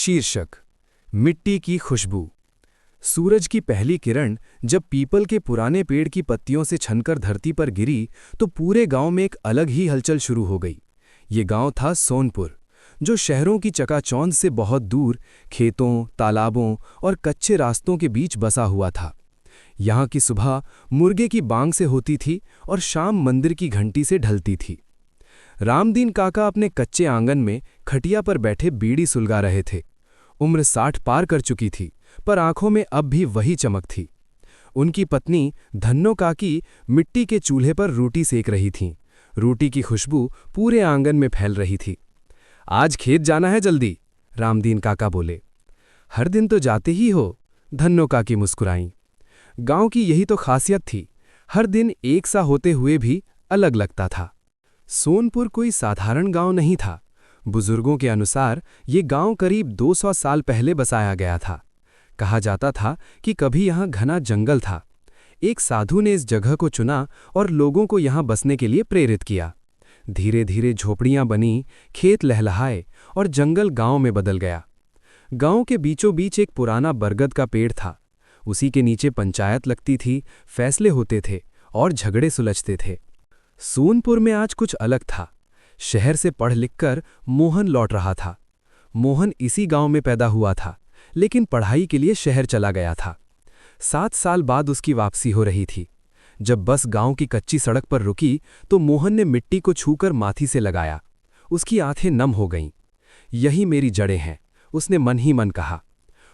शीर्षक मिट्टी की खुशबू। सूरज की पहली किरण जब पीपल के पुराने पेड़ की पत्तियों से छनकर धरती पर गिरी तो पूरे गांव में एक अलग ही हलचल शुरू हो गई। ये गांव था सोनपुर, जो शहरों की चकाचौंध से बहुत दूर खेतों, तालाबों और कच्चे रास्तों के बीच बसा हुआ था। यहाँ की सुबह मुर्गे की बांग से होती थी और शाम मंदिर की घंटी से ढलती थी। रामदीन काका अपने कच्चे आंगन में खटिया पर बैठे बीड़ी सुलगा रहे थे। उम्र 60 पार कर चुकी थी, पर आंखों में अब भी वही चमक थी। उनकी पत्नी धन्नो काकी मिट्टी के चूल्हे पर रोटी सेक रही थीं। रोटी की खुशबू पूरे आंगन में फैल रही थी। आज खेत जाना है जल्दी, रामदीन काका बोले। हर दिन तो जाते ही हो, धन्नो काकी मुस्कुराईं। गांव की यही तो खासियत थी, हर दिन एक सा होते हुए भी अलग लगता था। सोनपुर कोई साधारण गांव नहीं था। बुजुर्गों के अनुसार ये गांव करीब 200 साल पहले बसाया गया था। कहा जाता था कि कभी यहाँ घना जंगल था। एक साधु ने इस जगह को चुना और लोगों को यहाँ बसने के लिए प्रेरित किया। धीरे धीरे झोपड़ियाँ बनी, खेत लहलहाए और जंगल गांव में बदल गया। गांव के बीचों बीच एक पुराना बरगद का पेड़ था। उसी के नीचे पंचायत लगती थी, फैसले होते थे और झगड़े सुलझते थे। सोनपुर में आज कुछ अलग था। शहर से पढ़ लिखकर मोहन लौट रहा था। मोहन इसी गांव में पैदा हुआ था, लेकिन पढ़ाई के लिए शहर चला गया था। 7 साल बाद उसकी वापसी हो रही थी। जब बस गांव की कच्ची सड़क पर रुकी तो मोहन ने मिट्टी को छूकर माथी से लगाया। उसकी आंखें नम हो गईं। यही मेरी जड़ें हैं, उसने मन ही मन कहा।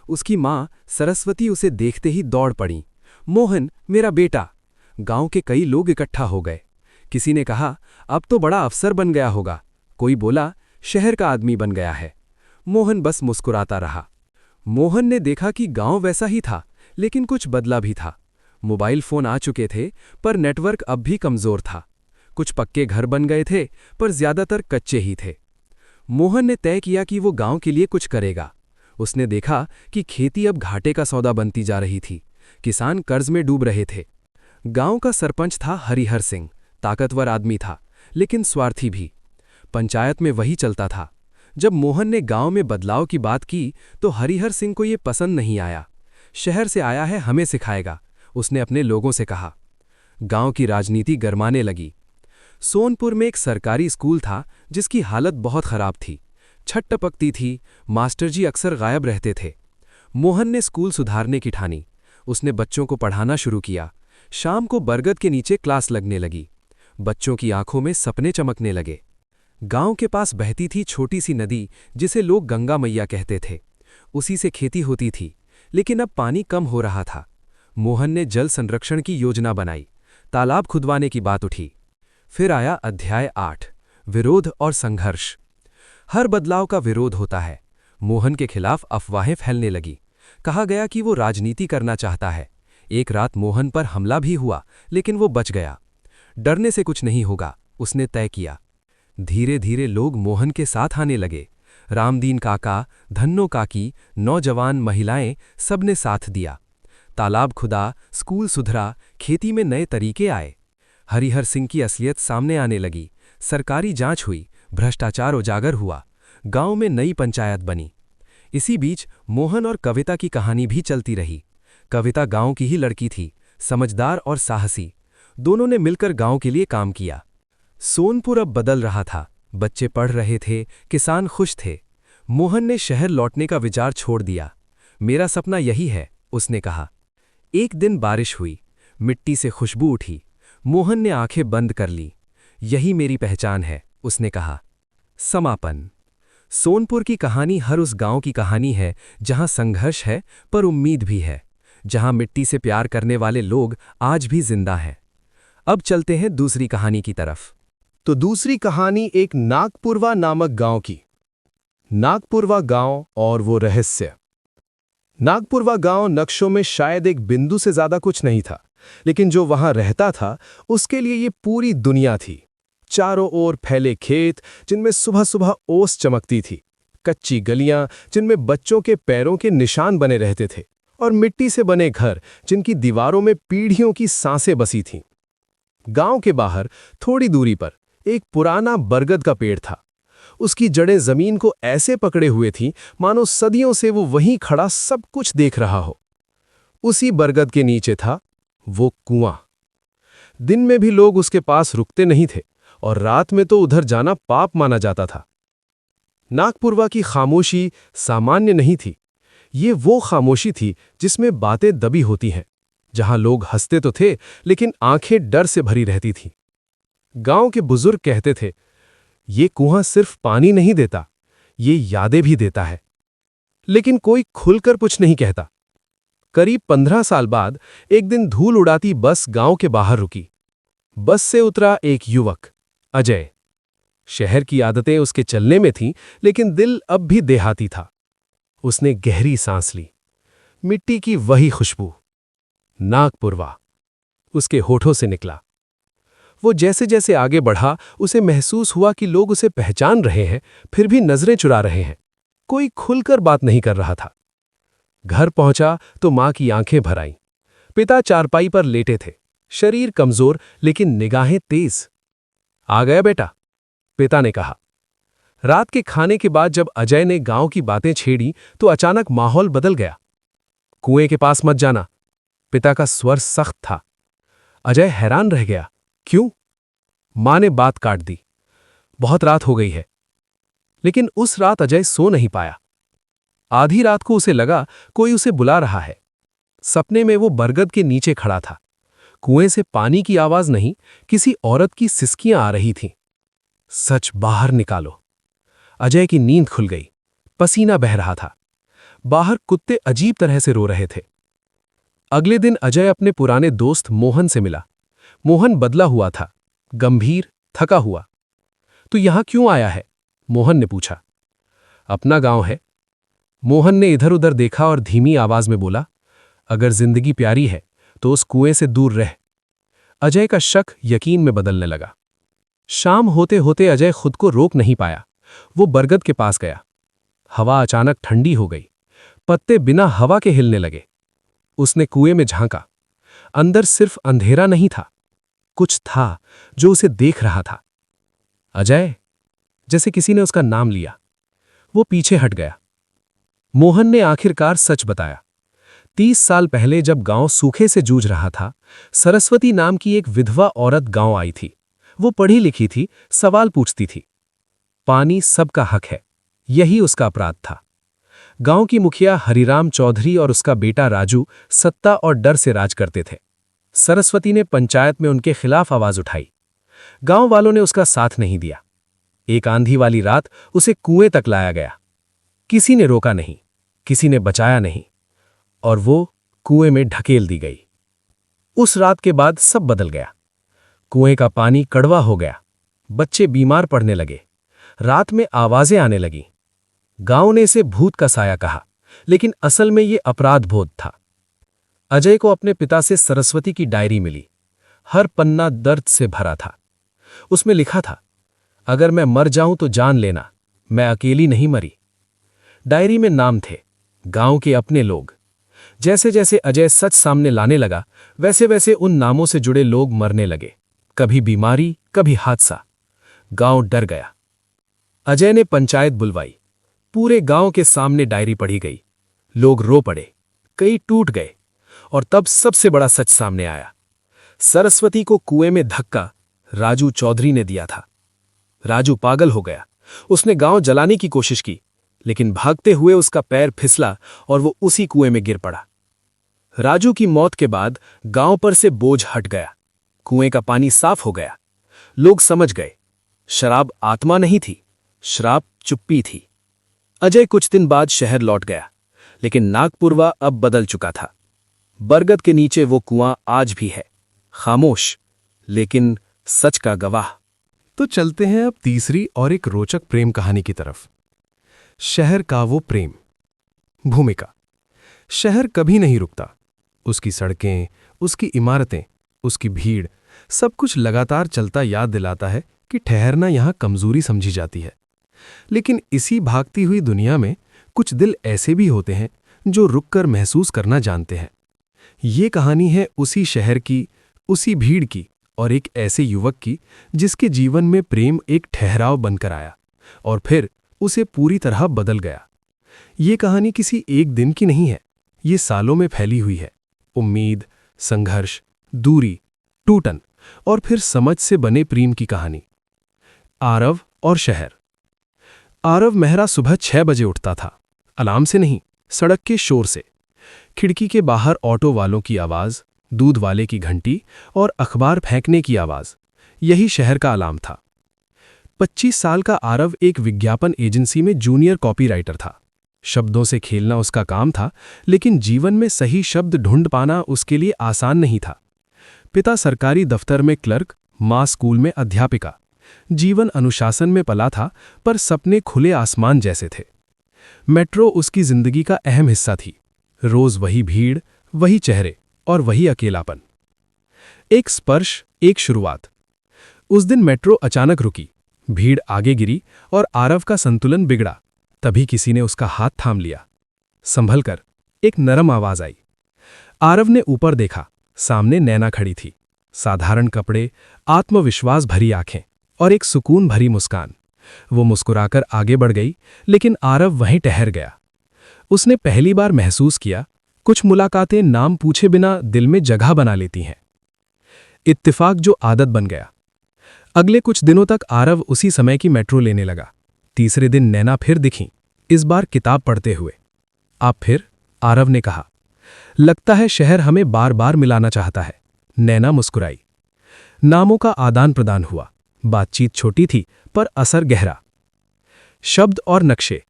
उसकी माँ सरस्वती उसे देखते ही दौड़ पड़ी। मोहन, मेरा बेटा। गांव के कई लोग इकट्ठा हो गए। किसी ने कहा, अब तो बड़ा अफसर बन गया होगा। कोई बोला, शहर का आदमी बन गया है। मोहन बस मुस्कुराता रहा। मोहन ने देखा कि गांव वैसा ही था, लेकिन कुछ बदला भी था। मोबाइल फोन आ चुके थे, पर नेटवर्क अब भी कमजोर था। कुछ पक्के घर बन गए थे, पर ज्यादातर कच्चे ही थे। मोहन ने तय किया कि वो गांव के लिए कुछ करेगा। उसने देखा कि खेती अब घाटे का सौदा बनती जा रही थी। किसान कर्ज में डूब रहे थे। गांव का सरपंच था हरिहर सिंह। ताकतवर आदमी था, लेकिन स्वार्थी भी। पंचायत में वही चलता था। जब मोहन ने गांव में बदलाव की बात की तो हरिहर सिंह को ये पसंद नहीं आया। शहर से आया है, हमें सिखाएगा, उसने अपने लोगों से कहा। गांव की राजनीति गरमाने लगी। सोनपुर में एक सरकारी स्कूल था जिसकी हालत बहुत खराब थी। छत टपकती थी, मास्टरजी अक्सर गायब रहते थे। मोहन ने स्कूल सुधारने की ठानी। उसने बच्चों को पढ़ाना शुरू किया। शाम को बरगद के नीचे क्लास लगने लगी। बच्चों की आंखों में सपने चमकने लगे। गांव के पास बहती थी छोटी सी नदी, जिसे लोग गंगा मैया कहते थे। उसी से खेती होती थी, लेकिन अब पानी कम हो रहा था। मोहन ने जल संरक्षण की योजना बनाई। तालाब खुदवाने की बात उठी। फिर आया अध्याय 8, विरोध और संघर्ष। हर बदलाव का विरोध होता है। मोहन के खिलाफ अफवाहें फैलने लगी। कहा गया कि वो राजनीति करना चाहता है। एक रात मोहन पर हमला भी हुआ, लेकिन वो बच गया। डरने से कुछ नहीं होगा, उसने तय किया। धीरे धीरे लोग मोहन के साथ आने लगे। रामदीन काका, धन्नो काकी, नौजवान, महिलाएं, सबने साथ दिया। तालाब खुदा, स्कूल सुधरा, खेती में नए तरीके आए। हरिहर सिंह की असलियत सामने आने लगी। सरकारी जांच हुई, भ्रष्टाचार उजागर हुआ। गांव में नई पंचायत बनी। इसी बीच मोहन और कविता की कहानी भी चलती रही। कविता गांव की ही लड़की थी, समझदार और साहसी। दोनों ने मिलकर गांव के लिए काम किया। सोनपुर अब बदल रहा था। बच्चे पढ़ रहे थे, किसान खुश थे। मोहन ने शहर लौटने का विचार छोड़ दिया। मेरा सपना यही है, उसने कहा। एक दिन बारिश हुई, मिट्टी से खुशबू उठी। मोहन ने आंखें बंद कर ली। यही मेरी पहचान है, उसने कहा। समापन। सोनपुर की कहानी हर उस गांव की कहानी है जहां संघर्ष है, पर उम्मीद भी है। जहां मिट्टी से प्यार करने वाले लोग आज भी जिंदा हैं। अब चलते हैं दूसरी कहानी की तरफ। तो दूसरी कहानी एक नागपुरवा नामक गांव की। नागपुरवा गांव और वो रहस्य। नागपुरवा गांव नक्शों में शायद एक बिंदु से ज्यादा कुछ नहीं था, लेकिन जो वहां रहता था उसके लिए ये पूरी दुनिया थी। चारों ओर फैले खेत जिनमें सुबह सुबह ओस चमकती थी, कच्ची गलियां जिनमें बच्चों के पैरों के निशान बने रहते थे, और मिट्टी से बने घर जिनकी दीवारों में पीढ़ियों की सांसें बसी थीं। गांव के बाहर थोड़ी दूरी पर एक पुराना बरगद का पेड़ था। उसकी जड़ें जमीन को ऐसे पकड़े हुए थीं मानो सदियों से वो वहीं खड़ा सब कुछ देख रहा हो। उसी बरगद के नीचे था वो कुआं। दिन में भी लोग उसके पास रुकते नहीं थे और रात में तो उधर जाना पाप माना जाता था। नागपुरवा की खामोशी सामान्य नहीं थी। ये वो खामोशी थी जिसमें बातें दबी होती हैं, जहां लोग हंसते तो थे लेकिन आंखें डर से भरी रहती थीं। गांव के बुजुर्ग कहते थे, ये कुआं सिर्फ पानी नहीं देता, ये यादें भी देता है। लेकिन कोई खुलकर कुछ नहीं कहता। करीब 15 साल बाद एक दिन धूल उड़ाती बस गांव के बाहर रुकी। बस से उतरा एक युवक, अजय। शहर की आदतें उसके चलने में थीं, लेकिन दिल अब भी देहाती था। उसने गहरी सांस ली। मिट्टी की वही खुशबू, नागपुरवा, उसके होठों से निकला। वो जैसे जैसे आगे बढ़ा, उसे महसूस हुआ कि लोग उसे पहचान रहे हैं, फिर भी नजरें चुरा रहे हैं। कोई खुलकर बात नहीं कर रहा था। घर पहुंचा तो मां की आंखें भर आईं। पिता चारपाई पर लेटे थे, शरीर कमजोर लेकिन निगाहें तेज। आ गया बेटा, पिता ने कहा। रात के खाने के बाद जब अजय ने गांव की बातें छेड़ी तो अचानक माहौल बदल गया। कुएं के पास मत जाना, पिता का स्वर सख्त था। अजय हैरान रह गया। क्यों? मां ने बात काट दी। बहुत रात हो गई है। लेकिन उस रात अजय सो नहीं पाया। आधी रात को उसे लगा कोई उसे बुला रहा है। सपने में वो बरगद के नीचे खड़ा था। कुएं से पानी की आवाज नहीं, किसी औरत की सिसकियां आ रही थीं। सच बाहर निकालो। अजय की नींद खुल गई। पसीना बह रहा था। बाहर कुत्ते अजीब तरह से रो रहे थे। अगले दिन अजय अपने पुराने दोस्त मोहन से मिला। मोहन बदला हुआ था, गंभीर, थका हुआ। तू यहां क्यों आया है? मोहन ने पूछा। अपना गांव है। मोहन ने इधर उधर देखा और धीमी आवाज में बोला, अगर जिंदगी प्यारी है तो उस कुएं से दूर रह। अजय का शक यकीन में बदलने लगा। शाम होते होते अजय खुद को रोक नहीं पाया। वो बरगद के पास गया। हवा अचानक ठंडी हो गई। पत्ते बिना हवा के हिलने लगे। उसने कुएं में झांका। अंदर सिर्फ अंधेरा नहीं था, कुछ था जो उसे देख रहा था। अजय, जैसे किसी ने उसका नाम लिया। वो पीछे हट गया। मोहन ने आखिरकार सच बताया। 30 साल पहले जब गांव सूखे से जूझ रहा था, सरस्वती नाम की एक विधवा औरत गांव आई थी। वो पढ़ी लिखी थी, सवाल पूछती थी। पानी सबका हक है, यही उसका अपराध था। गांव की मुखिया हरिराम चौधरी और उसका बेटा राजू सत्ता और डर से राज करते थे। सरस्वती ने पंचायत में उनके खिलाफ आवाज उठाई। गांव वालों ने उसका साथ नहीं दिया। एक आंधी वाली रात उसे कुएं तक लाया गया। किसी ने रोका नहीं, किसी ने बचाया नहीं, और वो कुएं में ढकेल दी गई। उस रात के बाद सब बदल गया। कुएं का पानी कड़वा हो गया। बच्चे बीमार पड़ने लगे। रात में आवाजें आने लगीं। गांव ने इसे भूत का साया कहा, लेकिन असल में ये अपराध बोध था। अजय को अपने पिता से सरस्वती की डायरी मिली। हर पन्ना दर्द से भरा था। उसमें लिखा था, अगर मैं मर जाऊं तो जान लेना, मैं अकेली नहीं मरी। डायरी में नाम थे, गांव के अपने लोग। जैसे जैसे अजय सच सामने लाने लगा, वैसे वैसे उन नामों से जुड़े लोग मरने लगे। कभी बीमारी, कभी हादसा। गांव डर गया। अजय ने पंचायत बुलवाई। पूरे गांव के सामने डायरी पढ़ी गई। लोग रो पड़े, कई टूट गए, और तब सबसे बड़ा सच सामने आया। सरस्वती को कुएं में धक्का राजू चौधरी ने दिया था। राजू पागल हो गया। उसने गांव जलाने की कोशिश की, लेकिन भागते हुए उसका पैर फिसला और वो उसी कुएं में गिर पड़ा। राजू की मौत के बाद गांव पर से बोझ हट गया। कुएं का पानी साफ हो गया। लोग समझ गए, शराब आत्मा नहीं थी, श्राप चुप्पी थी। अजय कुछ दिन बाद शहर लौट गया, लेकिन नागपुरवा अब बदल चुका था। बरगद के नीचे वो कुआं आज भी है, खामोश लेकिन सच का गवाह। तो चलते हैं अब तीसरी और एक रोचक प्रेम कहानी की तरफ। शहर का वो प्रेम। भूमिका। शहर कभी नहीं रुकता। उसकी सड़कें, उसकी इमारतें, उसकी भीड़, सब कुछ लगातार चलता याद दिलाता है कि ठहरना यहां कमजोरी समझी जाती है। लेकिन इसी भागती हुई दुनिया में कुछ दिल ऐसे भी होते हैं जो रुककर महसूस करना जानते हैं। ये कहानी है उसी शहर की, उसी भीड़ की, और एक ऐसे युवक की जिसके जीवन में प्रेम एक ठहराव बनकर आया, और फिर उसे पूरी तरह बदल गया। ये कहानी किसी एक दिन की नहीं है, ये सालों में फैली हुई है। उम्मीद, संघर्ष, दूरी, टूटन और फिर समझ से बने प्रेम की कहानी। आरव और शहर। आरव मेहरा सुबह 6 बजे उठता था, अलार्म से नहीं, सड़क के शोर से। खिड़की के बाहर ऑटो वालों की आवाज, दूध वाले की घंटी और अखबार फेंकने की आवाज, यही शहर का अलार्म था। 25 साल का आरव एक विज्ञापन एजेंसी में जूनियर कॉपीराइटर था। शब्दों से खेलना उसका काम था, लेकिन जीवन में सही शब्द ढूंढ पाना उसके लिए आसान नहीं था। पिता सरकारी दफ्तर में क्लर्क, मां स्कूल में अध्यापिका। जीवन अनुशासन में पला था, पर सपने खुले आसमान जैसे थे। मेट्रो उसकी जिंदगी का अहम हिस्सा थी। रोज वही भीड़, वही चेहरे और वही अकेलापन। एक स्पर्श, एक शुरुआत। उस दिन मेट्रो अचानक रुकी, भीड़ आगे गिरी और आरव का संतुलन बिगड़ा। तभी किसी ने उसका हाथ थाम लिया। संभल कर, एक नरम आवाज आई। आरव ने ऊपर देखा, सामने नैना खड़ी थी। साधारण कपड़े, आत्मविश्वास भरी आंखें और एक सुकून भरी मुस्कान। वो मुस्कुराकर आगे बढ़ गई, लेकिन आरव वहीं ठहर गया। उसने पहली बार महसूस किया, कुछ मुलाकातें नाम पूछे बिना दिल में जगह बना लेती हैं। इत्तिफाक जो आदत बन गया। अगले कुछ दिनों तक आरव उसी समय की मेट्रो लेने लगा। तीसरे दिन नैना फिर दिखीं, इस बार किताब पढ़ते हुए। आप फिर? आरव ने कहा। लगता है शहर हमें बार बार मिलाना चाहता है। नैना मुस्कुराई। नामों का आदान प्रदान हुआ। बातचीत छोटी थी, पर असर गहरा। शब्द और नक्शे।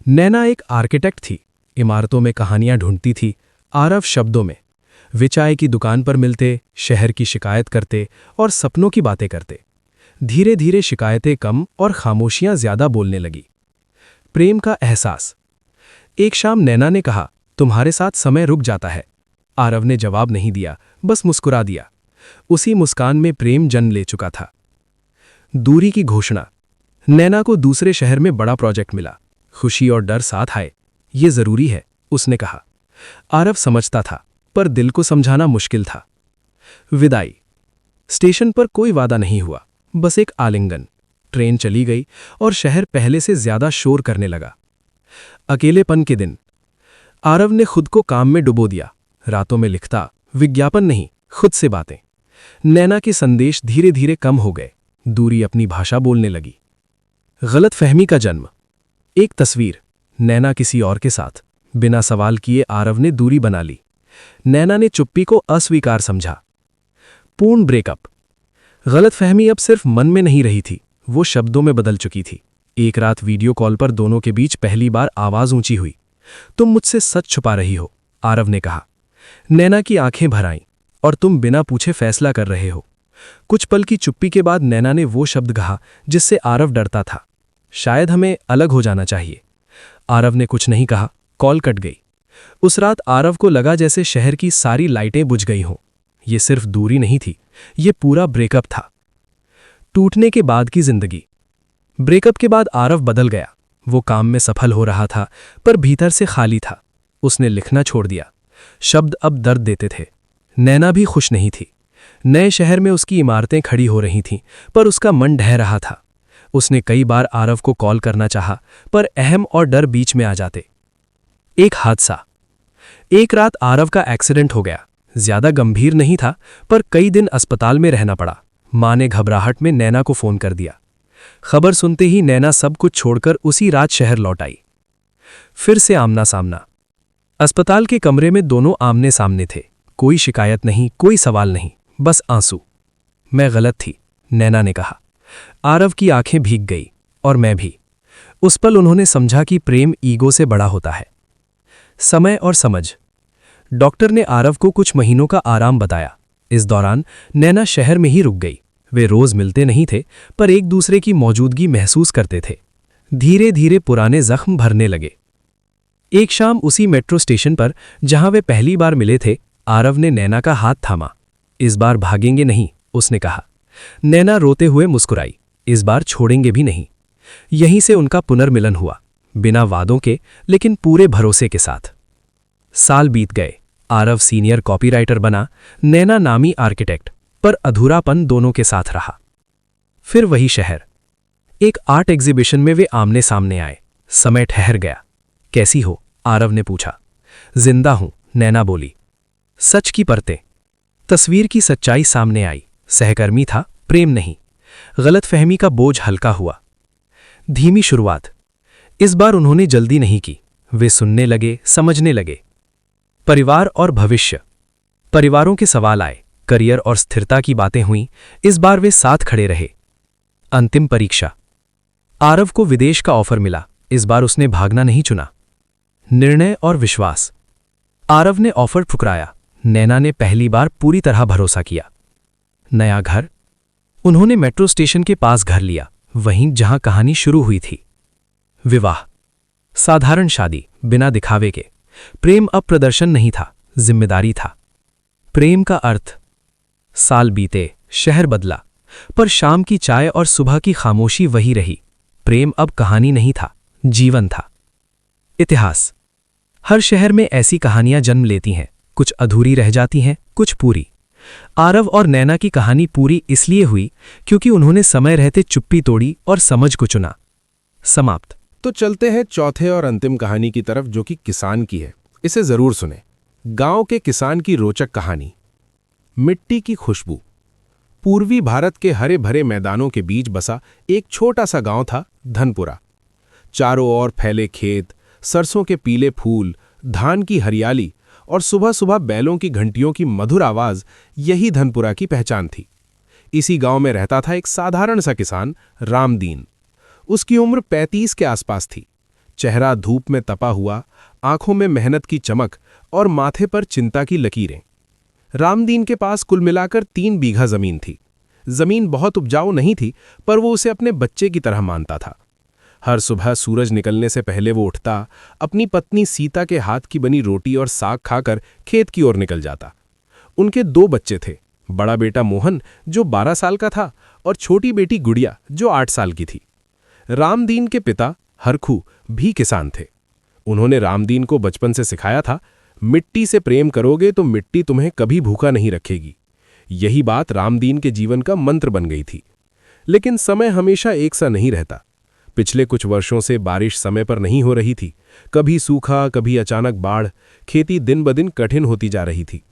नैना एक आर्किटेक्ट थी, इमारतों में कहानियां ढूंढती थी। आरव शब्दों में। वे चाय की दुकान पर मिलते, शहर की शिकायत करते और सपनों की बातें करते। धीरे धीरे शिकायतें कम और खामोशियां ज्यादा बोलने लगी। प्रेम का एहसास। एक शाम नैना ने कहा, तुम्हारे साथ समय रुक जाता है। आरव ने जवाब नहीं दिया, बस मुस्कुरा दिया। उसी मुस्कान में प्रेम जन्म ले चुका था। दूरी की घोषणा। नैना को दूसरे शहर में बड़ा प्रोजेक्ट मिला। खुशी और डर साथ आए। ये जरूरी है, उसने कहा। आरव समझता था, पर दिल को समझाना मुश्किल था। विदाई। स्टेशन पर कोई वादा नहीं हुआ, बस एक आलिंगन। ट्रेन चली गई और शहर पहले से ज्यादा शोर करने लगा। अकेलेपन के दिन। आरव ने खुद को काम में डुबो दिया। रातों में लिखता, विज्ञापन नहीं, खुद से बातें। नैना के संदेश धीरे धीरे कम हो गए। दूरी अपनी भाषा बोलने लगी। गलतफहमी का जन्म। एक तस्वीर, नैना किसी और के साथ। बिना सवाल किए आरव ने दूरी बना ली। नैना ने चुप्पी को अस्वीकार समझा। पूर्ण ब्रेकअप। गलतफहमी अब सिर्फ मन में नहीं रही थी, वो शब्दों में बदल चुकी थी। एक रात वीडियो कॉल पर दोनों के बीच पहली बार आवाज ऊंची हुई। तुम मुझसे सच छुपा रही हो, आरव ने कहा। नैना की आंखें भर आईं। और तुम बिना पूछे फैसला कर रहे हो। कुछ पल की चुप्पी के बाद नैना ने वो शब्द कहा जिससे आरव डरता था। शायद हमें अलग हो जाना चाहिए। आरव ने कुछ नहीं कहा, कॉल कट गई। उस रात आरव को लगा जैसे शहर की सारी लाइटें बुझ गई हों। ये सिर्फ दूरी नहीं थी, ये पूरा ब्रेकअप था। टूटने के बाद की जिंदगी। ब्रेकअप के बाद आरव बदल गया। वो काम में सफल हो रहा था, पर भीतर से खाली था। उसने लिखना छोड़ दिया। शब्द अब दर्द देते थे। नैना भी खुश नहीं थी। नए शहर में उसकी इमारतें खड़ी हो रही थीं, पर उसका मन ढह रहा था। उसने कई बार आरव को कॉल करना चाहा, पर अहम और डर बीच में आ जाते। एक हादसा। एक रात आरव का एक्सीडेंट हो गया। ज्यादा गंभीर नहीं था, पर कई दिन अस्पताल में रहना पड़ा। मां ने घबराहट में नैना को फोन कर दिया। खबर सुनते ही नैना सब कुछ छोड़कर उसी रात शहर लौट आई। फिर से आमना सामना। अस्पताल के कमरे में दोनों आमने सामने थे। कोई शिकायत नहीं, कोई सवाल नहीं, बस आंसू। मैं गलत थी, नैना ने कहा। आरव की आंखें भीग गई, और मैं भी। उस पल उन्होंने समझा कि प्रेम ईगो से बड़ा होता है। समय और समझ। डॉक्टर ने आरव को कुछ महीनों का आराम बताया। इस दौरान नैना शहर में ही रुक गई। वे रोज मिलते नहीं थे, पर एक दूसरे की मौजूदगी महसूस करते थे। धीरे धीरे पुराने जख्म भरने लगे। एक शाम उसी मेट्रो स्टेशन पर, जहां वे पहली बार मिले थे, आरव ने नैना का हाथ थामा। इस बार भागेंगे नहीं, उसने कहा। नैना रोते हुए मुस्कुराई। इस बार छोड़ेंगे भी नहीं। यहीं से उनका पुनर्मिलन हुआ, बिना वादों के, लेकिन पूरे भरोसे के साथ। साल बीत गए। आरव सीनियर कॉपीराइटर बना, नैना नामी आर्किटेक्ट, पर अधूरापन दोनों के साथ रहा। फिर वही शहर। एक आर्ट एग्जीबिशन में वे आमने सामने आए। समय ठहर गया। कैसी हो? आरव ने पूछा। जिंदा हूं, नैना बोली। सच की परतें। तस्वीर की सच्चाई सामने आई। सहकर्मी था, प्रेम नहीं। गलतफहमी का बोझ हल्का हुआ। धीमी शुरुआत। इस बार उन्होंने जल्दी नहीं की। वे सुनने लगे, समझने लगे। परिवार और भविष्य। परिवारों के सवाल आए, करियर और स्थिरता की बातें हुईं। इस बार वे साथ खड़े रहे। अंतिम परीक्षा। आरव को विदेश का ऑफर मिला। इस बार उसने भागना नहीं चुना। निर्णय और विश्वास। आरव ने ऑफर ठुकराया। नैना ने पहली बार पूरी तरह भरोसा किया। नया घर। उन्होंने मेट्रो स्टेशन के पास घर लिया, वहीं जहां कहानी शुरू हुई थी। विवाह। साधारण शादी, बिना दिखावे के। प्रेम अब प्रदर्शन नहीं था, जिम्मेदारी था। प्रेम का अर्थ। साल बीते, शहर बदला, पर शाम की चाय और सुबह की खामोशी वही रही। प्रेम अब कहानी नहीं था, जीवन था। इतिहास। हर शहर में ऐसी कहानियां जन्म लेती हैं, कुछ अधूरी रह जाती हैं, कुछ पूरी। आरव और नैना की कहानी पूरी इसलिए हुई क्योंकि उन्होंने समय रहते चुप्पी तोड़ी और समझ को चुना। समाप्त। तो चलते हैं चौथे और अंतिम कहानी की तरफ, जो कि किसान की है। इसे जरूर सुने। गांव के किसान की रोचक कहानी। मिट्टी की खुशबू। पूर्वी भारत के हरे भरे मैदानों के बीच बसा एक छोटा सा गांव था, धनपुरा। चारों ओर फैले खेत, सरसों के पीले फूल, धान की हरियाली और सुबह सुबह बैलों की घंटियों की मधुर आवाज, यही धनपुरा की पहचान थी। इसी गांव में रहता था एक साधारण सा किसान, रामदीन। उसकी उम्र 35 के आसपास थी। चेहरा धूप में तपा हुआ, आंखों में मेहनत की चमक और माथे पर चिंता की लकीरें। रामदीन के पास कुल मिलाकर 3 बीघा जमीन थी। जमीन बहुत उपजाऊ नहीं थी, पर वो उसे अपने बच्चे की तरह मानता था। हर सुबह सूरज निकलने से पहले वो उठता, अपनी पत्नी सीता के हाथ की बनी रोटी और साग खाकर खेत की ओर निकल जाता। उनके 2 बच्चे थे, बड़ा बेटा मोहन जो 12 साल का था और छोटी बेटी गुड़िया जो 8 साल की थी। रामदीन के पिता हरखू भी किसान थे। उन्होंने रामदीन को बचपन से सिखाया था, मिट्टी से प्रेम करोगे तो मिट्टी तुम्हें कभी भूखा नहीं रखेगी। यही बात रामदीन के जीवन का मंत्र बन गई थी। लेकिन समय हमेशा एक सा नहीं रहता। पिछले कुछ वर्षों से बारिश समय पर नहीं हो रही थी। कभी सूखा, कभी अचानक बाढ़। खेती दिन ब दिन कठिन होती जा रही थी।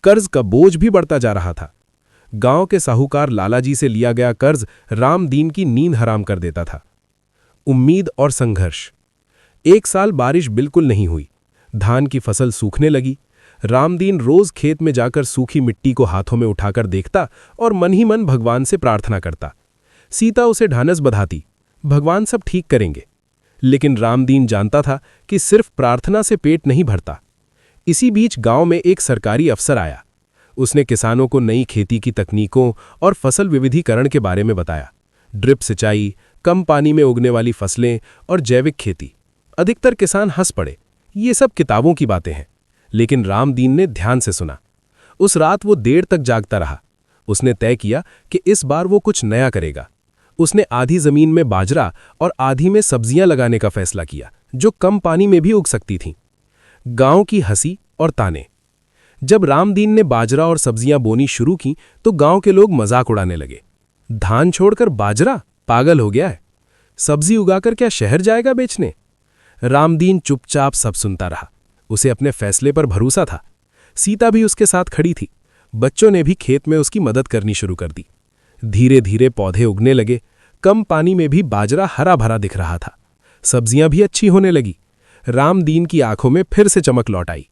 कर्ज का बोझ भी बढ़ता जा रहा था। गांव के साहूकार लालाजी से लिया गया कर्ज रामदीन की नींद हराम कर देता था। उम्मीद और संघर्ष। एक साल बारिश बिल्कुल नहीं हुई। धान की फसल सूखने लगी। रामदीन रोज खेत में जाकर सूखी मिट्टी को हाथों में उठाकर देखता और मन ही मन भगवान से प्रार्थना करता। सीता उसे ढांढस बंधाती, भगवान सब ठीक करेंगे। लेकिन रामदीन जानता था कि सिर्फ प्रार्थना से पेट नहीं भरता। इसी बीच गांव में एक सरकारी अफसर आया। उसने किसानों को नई खेती की तकनीकों और फसल विविधीकरण के बारे में बताया। ड्रिप सिंचाई, कम पानी में उगने वाली फसलें और जैविक खेती। अधिकतर किसान हंस पड़े, ये सब किताबों की बातें हैं। लेकिन रामदीन ने ध्यान से सुना। उस रात वो देर तक जागता रहा। उसने तय किया कि इस बार वो कुछ नया करेगा। उसने आधी जमीन में बाजरा और आधी में सब्जियां लगाने का फैसला किया, जो कम पानी में भी उग सकती थीं। गांव की हंसी और ताने। जब रामदीन ने बाजरा और सब्जियां बोनी शुरू की तो गांव के लोग मजाक उड़ाने लगे। धान छोड़कर बाजरा? पागल हो गया है। सब्जी उगाकर क्या शहर जाएगा बेचने? रामदीन चुपचाप सब सुनता रहा। उसे अपने फैसले पर भरोसा था। सीता भी उसके साथ खड़ी थी। बच्चों ने भी खेत में उसकी मदद करनी शुरू कर दी। धीरे धीरे पौधे उगने लगे। कम पानी में भी बाजरा हरा भरा दिख रहा था। सब्जियां भी अच्छी होने लगी। रामदीन की आंखों में फिर से चमक लौट आई।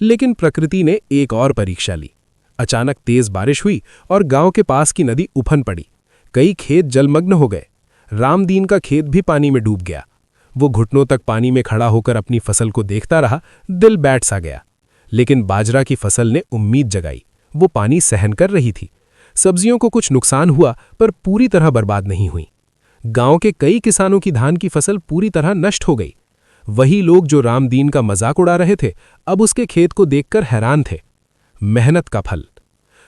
लेकिन प्रकृति ने एक और परीक्षा ली। अचानक तेज बारिश हुई और गांव के पास की नदी उफन पड़ी। कई खेत जलमग्न हो गए। रामदीन का खेत भी पानी में डूब गया। वो घुटनों तक पानी में खड़ा होकर अपनी फसल को देखता रहा। दिल बैठ सा गया। लेकिन बाजरा की फसल ने उम्मीद जगाई। वो पानी सहन कर रही थी। सब्जियों को कुछ नुकसान हुआ, पर पूरी तरह बर्बाद नहीं हुई। गांव के कई किसानों की धान की फसल पूरी तरह नष्ट हो गई। वही लोग जो रामदीन का मजाक उड़ा रहे थे, अब उसके खेत को देखकर हैरान थे। मेहनत का फल।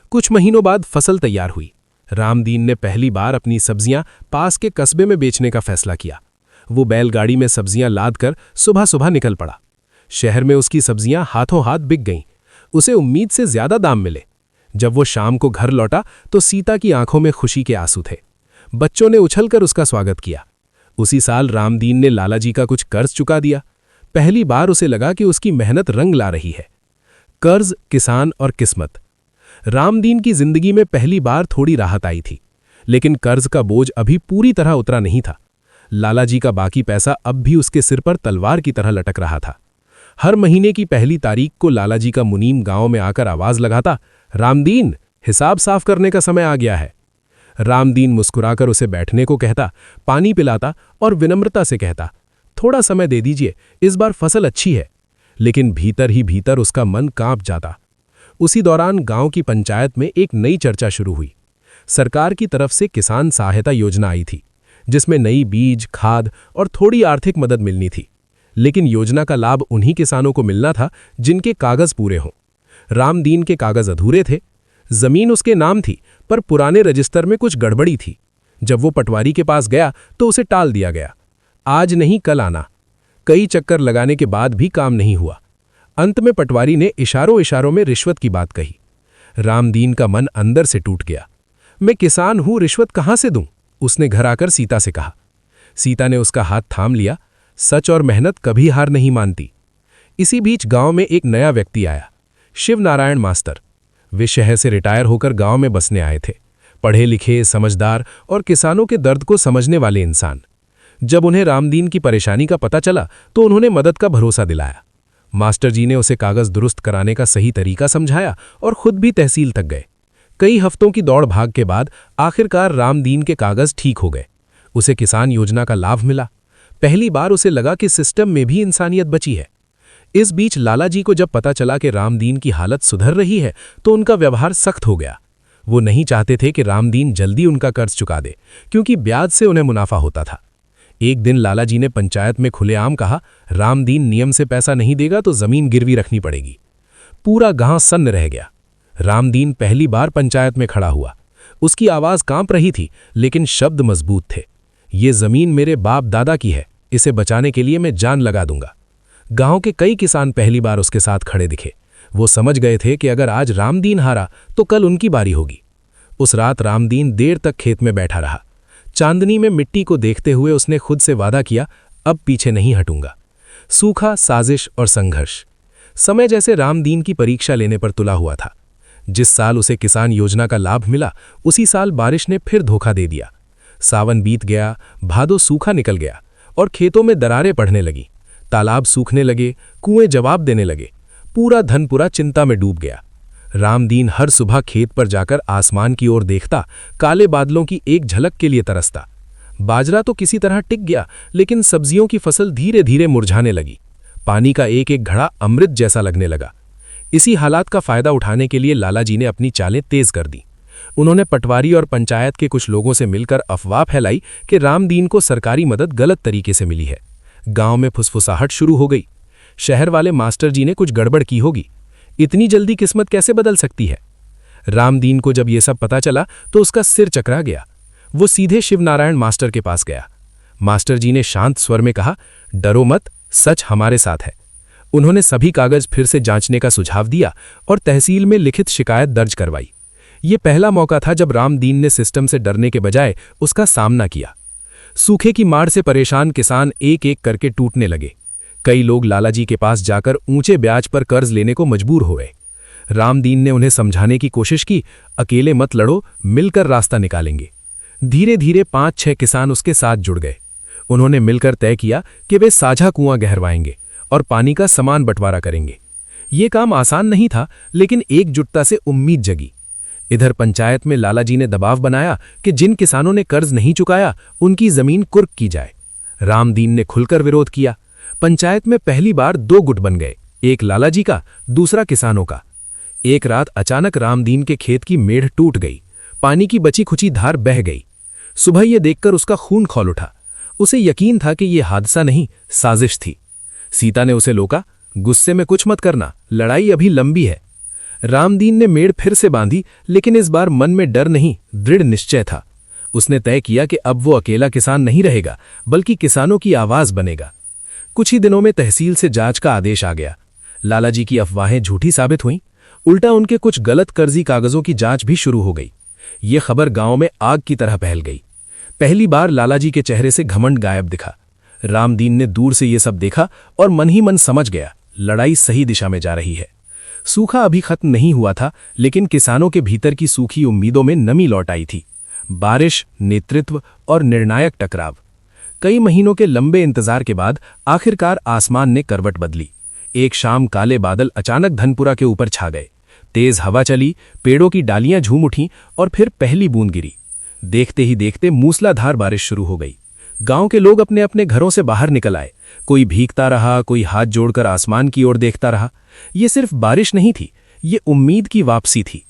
कुछ महीनों बाद फसल तैयार हुई। रामदीन ने पहली बार अपनी सब्जियां पास के कस्बे में बेचने का फैसला किया। वो बैलगाड़ी में सब्जियां लादकर सुबह सुबह निकल पड़ा। शहर में उसकी सब्जियां हाथों हाथ बिक गईं। उसे उम्मीद से ज्यादा दाम मिले। जब वो शाम को घर लौटा तो सीता की आंखों में खुशी के आंसू थे। बच्चों ने उछलकर उसका स्वागत किया। उसी साल रामदीन ने लालाजी का कुछ कर्ज चुका दिया। पहली बार उसे लगा कि उसकी मेहनत रंग ला रही है। कर्ज, किसान और किस्मत। रामदीन की जिंदगी में पहली बार थोड़ी राहत आई थी, लेकिन कर्ज का बोझ अभी पूरी तरह उतरा नहीं था। लालाजी का बाकी पैसा अब भी उसके सिर पर तलवार की तरह लटक रहा था। हर महीने की पहली तारीख को लालाजी का मुनीम गांव में आकर आवाज लगाता, रामदीन, हिसाब साफ करने का समय आ गया है। रामदीन मुस्कुराकर उसे बैठने को कहता, पानी पिलाता और विनम्रता से कहता, थोड़ा समय दे दीजिए, इस बार फसल अच्छी है। लेकिन भीतर ही भीतर उसका मन कांप जाता। उसी दौरान गांव की पंचायत में एक नई चर्चा शुरू हुई। सरकार की तरफ से किसान सहायता योजना आई थी, जिसमें नई बीज, खाद और थोड़ी आर्थिक मदद मिलनी थी। लेकिन योजना का लाभ उन्हीं किसानों को मिलना था जिनके कागज पूरे हों। रामदीन के कागज अधूरे थे। जमीन उसके नाम थी, पर पुराने रजिस्टर में कुछ गड़बड़ी थी। जब वो पटवारी के पास गया तो उसे टाल दिया गया। आज नहीं कल आना। कई चक्कर लगाने के बाद भी काम नहीं हुआ। अंत में पटवारी ने इशारों इशारों में रिश्वत की बात कही। रामदीन का मन अंदर से टूट गया। मैं किसान हूं, रिश्वत कहां से दूं? उसने घर आकर सीता से कहा। सीता ने उसका हाथ थाम लिया। सच और मेहनत कभी हार नहीं मानती। इसी बीच गांव में एक नया व्यक्ति आया, शिव नारायण मास्टर। वे शहर से रिटायर होकर गांव में बसने आए थे। पढ़े लिखे, समझदार और किसानों के दर्द को समझने वाले इंसान। जब उन्हें रामदीन की परेशानी का पता चला तो उन्होंने मदद का भरोसा दिलाया। मास्टर जी ने उसे कागज दुरुस्त कराने का सही तरीका समझाया और खुद भी तहसील तक गए। कई हफ्तों की दौड़ भाग के बाद आखिरकार रामदीन के कागज ठीक हो गए। उसे किसान योजना का लाभ मिला। पहली बार उसे लगा कि सिस्टम में भी इंसानियत बची है। इस बीच लालाजी को जब पता चला कि रामदीन की हालत सुधर रही है तो उनका व्यवहार सख्त हो गया। वो नहीं चाहते थे कि रामदीन जल्दी उनका कर्ज चुका दे, क्योंकि ब्याज से उन्हें मुनाफा होता था। एक दिन लालाजी ने पंचायत में खुलेआम कहा, रामदीन नियम से पैसा नहीं देगा तो जमीन गिरवी रखनी पड़ेगी। पूरा गांव सन्न रह गया। रामदीन पहली बार पंचायत में खड़ा हुआ। उसकी आवाज कांप रही थी, लेकिन शब्द मजबूत थे। ये जमीन मेरे बाप दादा की है, इसे बचाने के लिए मैं जान लगा दूंगा। गांव के कई किसान पहली बार उसके साथ खड़े दिखे। वो समझ गए थे कि अगर आज रामदीन हारा तो कल उनकी बारी होगी। उस रात रामदीन देर तक खेत में बैठा रहा। चांदनी में मिट्टी को देखते हुए उसने खुद से वादा किया, अब पीछे नहीं हटूंगा। सूखा, साजिश और संघर्ष। समय जैसे रामदीन की परीक्षा लेने पर तुला हुआ था। जिस साल उसे किसान योजना का लाभ मिला, उसी साल बारिश ने फिर धोखा दे दिया। सावन बीत गया, भादो सूखा निकल गया और खेतों में दरारें पड़ने लगी। तालाब सूखने लगे, कुएं जवाब देने लगे। पूरा धनपुरा चिंता में डूब गया। रामदीन हर सुबह खेत पर जाकर आसमान की ओर देखता, काले बादलों की एक झलक के लिए तरसता। बाजरा तो किसी तरह टिक गया, लेकिन सब्जियों की फसल धीरे धीरे मुरझाने लगी। पानी का एक एक घड़ा अमृत जैसा लगने लगा। इसी हालात का फायदा उठाने के लिए लालाजी ने अपनी चालें तेज कर दी। उन्होंने पटवारी और पंचायत के कुछ लोगों से मिलकर अफवाह फैलाई कि रामदीन को सरकारी मदद गलत तरीके से मिली है। गांव में फुसफुसाहट शुरू हो गई। शहर वाले मास्टर जी ने कुछ गड़बड़ की होगी। इतनी जल्दी किस्मत कैसे बदल सकती है? रामदीन को जब यह सब पता चला तो उसका सिर चकरा गया। वो सीधे शिवनारायण मास्टर के पास गया। मास्टर जी ने शांत स्वर में कहा, डरो मत, सच हमारे साथ है। उन्होंने सभी कागज फिर से जांचने का सुझाव दिया और तहसील में लिखित शिकायत दर्ज करवाई। ये पहला मौका था जब रामदीन ने सिस्टम से डरने के बजाय उसका सामना किया। सूखे की मार से परेशान किसान एक एक करके टूटने लगे। कई लोग लालाजी के पास जाकर ऊंचे ब्याज पर कर्ज लेने को मजबूर हुए। रामदीन ने उन्हें समझाने की कोशिश की, अकेले मत लड़ो, मिलकर रास्ता निकालेंगे। धीरे धीरे 5-6 किसान उसके साथ जुड़ गए। उन्होंने मिलकर तय किया कि वे साझा कुआं गहरवाएंगे और पानी का समान बंटवारा करेंगे। ये काम आसान नहीं था, लेकिन एकजुटता से उम्मीद जगी। इधर पंचायत में लालाजी ने दबाव बनाया कि जिन किसानों ने कर्ज नहीं चुकाया उनकी जमीन कुर्क की जाए। रामदीन ने खुलकर विरोध किया। पंचायत में पहली बार 2 गुट बन गए, एक लालाजी का, दूसरा किसानों का। एक रात अचानक रामदीन के खेत की मेढ़ टूट गई। पानी की बची खुची धार बह गई। सुबह यह देखकर उसका खून खौल उठा। उसे यकीन था कि यह हादसा नहीं, साजिश थी। सीता ने उसे रोका, गुस्से में कुछ मत करना, लड़ाई अभी लंबी है। रामदीन ने मेड़ फिर से बांधी, लेकिन इस बार मन में डर नहीं, दृढ़ निश्चय था। उसने तय किया कि अब वो अकेला किसान नहीं रहेगा, बल्कि किसानों की आवाज बनेगा। कुछ ही दिनों में तहसील से जांच का आदेश आ गया। लालाजी की अफवाहें झूठी साबित हुईं। उल्टा उनके कुछ गलत कर्जी कागजों की जांच भी शुरू हो गई। ये खबर गांव में आग की तरह फैल गई। पहली बार लालाजी के चेहरे से घमंड गायब दिखा। रामदीन ने दूर से ये सब देखा और मन ही मन समझ गया, लड़ाई सही दिशा में जा रही है। सूखा अभी खत्म नहीं हुआ था, लेकिन किसानों के भीतर की सूखी उम्मीदों में नमी लौट आई थी। बारिश, नेतृत्व और निर्णायक टकराव। कई महीनों के लंबे इंतजार के बाद आखिरकार आसमान ने करवट बदली। एक शाम काले बादल अचानक धनपुरा के ऊपर छा गए। तेज हवा चली, पेड़ों की डालियां झूम उठीं और फिर पहली बूंद गिरी। देखते ही देखते मूसलाधार बारिश शुरू हो गई। गांव के लोग अपने अपने घरों से बाहर निकल आए। कोई भीगता रहा, कोई हाथ जोड़कर आसमान की ओर देखता रहा। ये सिर्फ बारिश नहीं थी, ये उम्मीद की वापसी थी।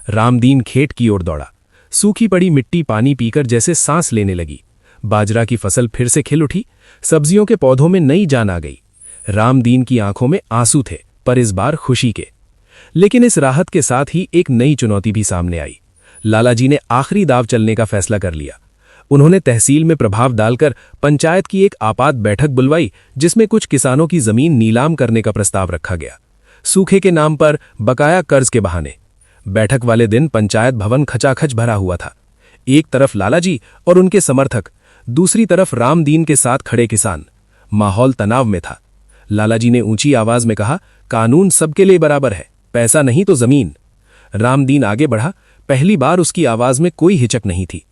रामदीन खेत की ओर दौड़ा। सूखी पड़ी मिट्टी पानी पीकर जैसे सांस लेने लगी। बाजरा की फसल फिर से खिल उठी। सब्जियों के पौधों में नई जान आ गई। रामदीन की आंखों में आंसू थे, पर इस बार खुशी के। लेकिन इस राहत के साथ ही एक नई चुनौती भी सामने आई। लालाजी ने आखिरी दाव चलने का फैसला कर लिया। उन्होंने तहसील में प्रभाव डालकर पंचायत की एक आपात बैठक बुलवाई, जिसमें कुछ किसानों की जमीन नीलाम करने का प्रस्ताव रखा गया, सूखे के नाम पर, बकाया कर्ज के बहाने। बैठक वाले दिन पंचायत भवन खचाखच भरा हुआ था। एक तरफ लालाजी और उनके समर्थक, दूसरी तरफ रामदीन के साथ खड़े किसान। माहौल तनाव में था। लालाजी ने ऊंची आवाज में कहा, कानून सबके लिए बराबर है, पैसा नहीं तो जमीन। रामदीन आगे बढ़ा। पहली बार उसकी आवाज में कोई हिचक नहीं थी।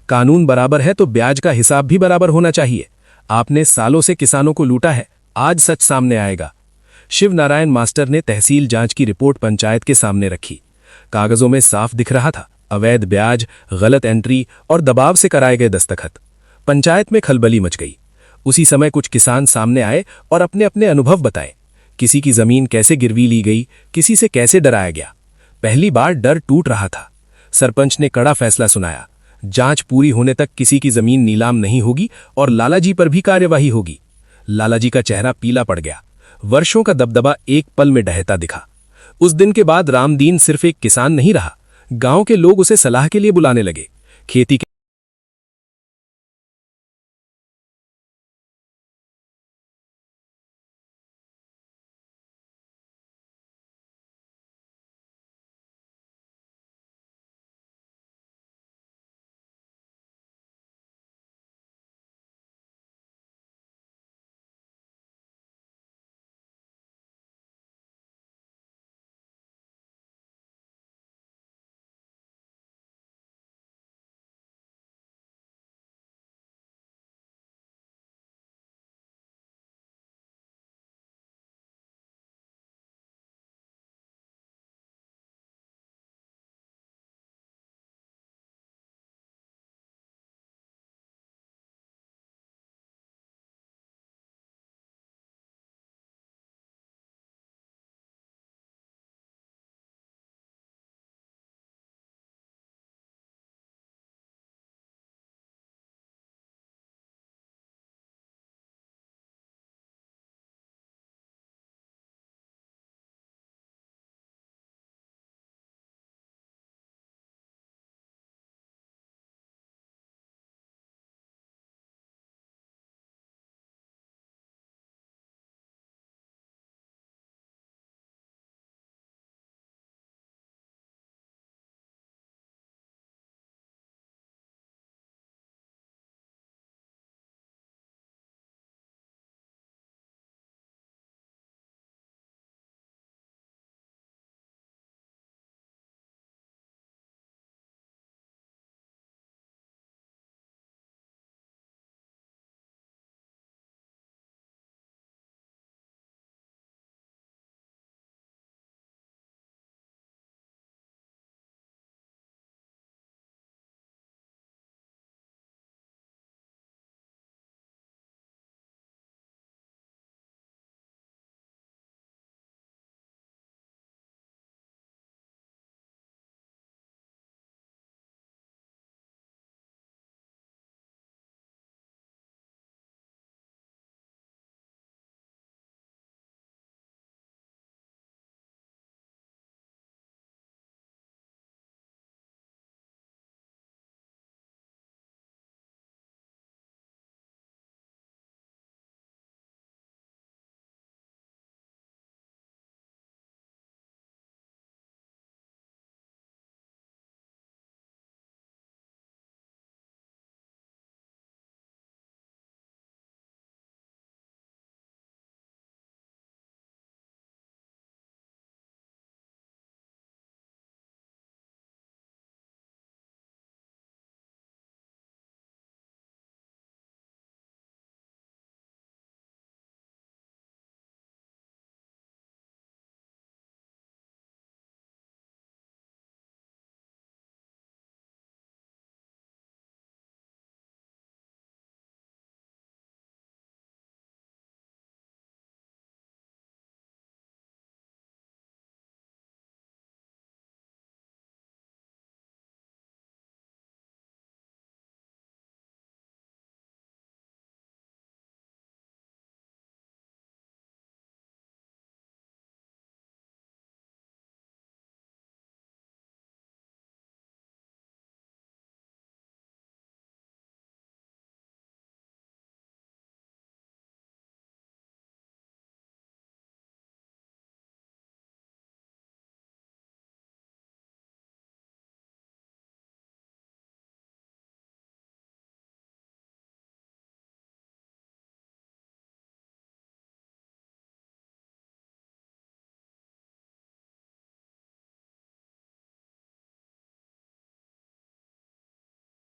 कानून बराबर है तो ब्याज का हिसाब भी बराबर होना चाहिए। आपने सालों से किसानों को लूटा है, आज सच सामने आएगा। शिव नारायण मास्टर ने तहसील जांच की रिपोर्ट पंचायत के सामने रखी। कागजों में साफ दिख रहा था, अवैध ब्याज, गलत एंट्री और दबाव से कराए गए दस्तखत। पंचायत में खलबली मच गई। उसी समय कुछ किसान सामने आए और अपने अपने अनुभव बताए। किसी की जमीन कैसे गिरवी ली गई, किसी से कैसे डराया गया। पहली बार डर टूट रहा था। सरपंच ने कड़ा फैसला सुनाया, जांच पूरी होने तक किसी की जमीन नीलाम नहीं होगी और लालाजी पर भी कार्यवाही होगी। लालाजी का चेहरा पीला पड़ गया। वर्षों का दबदबा एक पल में ढहता दिखा। उस दिन के बाद रामदीन सिर्फ एक किसान नहीं रहा, गांव के लोग उसे सलाह के लिए बुलाने लगे। खेती